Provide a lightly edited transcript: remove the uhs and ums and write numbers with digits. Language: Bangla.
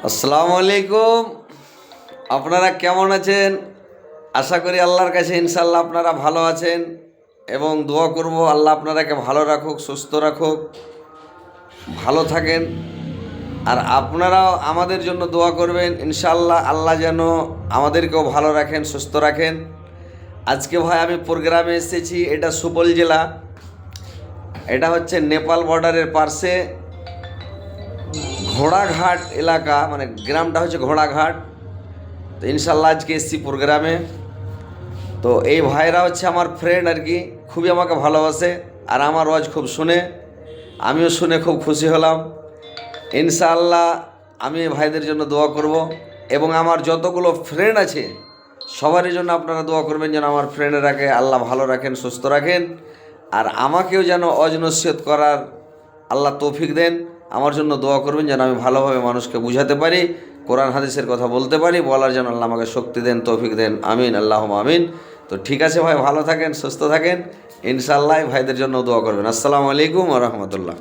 আসসালামু আলাইকুম। আপনারা কেমন আছেন? আশা করি আল্লাহর কাছে ইনশাল্লাহ আপনারা ভালো আছেন এবং দোয়া করব আল্লাহ আপনারাকে ভালো রাখুক, সুস্থ রাখুক, ভালো থাকেন। আর আপনারাও আমাদের জন্য দোয়া করবেন ইনশাল্লাহ, আল্লাহ যেন আমাদেরকেও ভালো রাখেন, সুস্থ রাখেন। আজকে ভাই আমি প্রোগ্রামে এসেছি, এটা সুপল জেলা, এটা হচ্ছে নেপাল বর্ডারের পাশে ঘোড়াঘাট এলাকা, মানে গ্রামটা হচ্ছে ঘোড়াঘাট। তো ইনশাল্লাহ আজকে এসেছি প্রোগ্রামে। তো এই ভাইরা হচ্ছে আমার ফ্রেন্ড আর কি, খুবই আমাকে ভালোবাসে আর আমার ওয়াজ খুব শুনে, আমিও শুনে খুব খুশি হলাম। ইনশাআল্লাহ আমি এই ভাইদের জন্য দোয়া করব এবং আমার যতগুলো ফ্রেন্ড আছে সবারই জন্য আপনারা দোয়া করবেন যেন আমার ফ্রেন্ডরাকে আল্লাহ ভালো রাখেন, সুস্থ রাখেন। আর আমাকেও যেন ওয়াজ নসিহত করার আল্লাহ তৌফিক দেন। আমার জন্য দোয়া করবেন যেন আমি ভালোভাবে মানুষকে বুঝাতে পারি, কোরআন হাদিসের কথা বলতে পারি, বলার জন্য আল্লাহ আমাকে শক্তি দেন, তৌফিক দেন। আমিন, আল্লাহুম্মা আমিন। তো ঠিক আছে ভাই, ভালো থাকেন, সুস্থ থাকেন। ইনশাআল্লাহ ভাইদের জন্য দোয়া করবেন। আসসালামু আলাইকুম ওয়া রাহমাতুল্লাহ।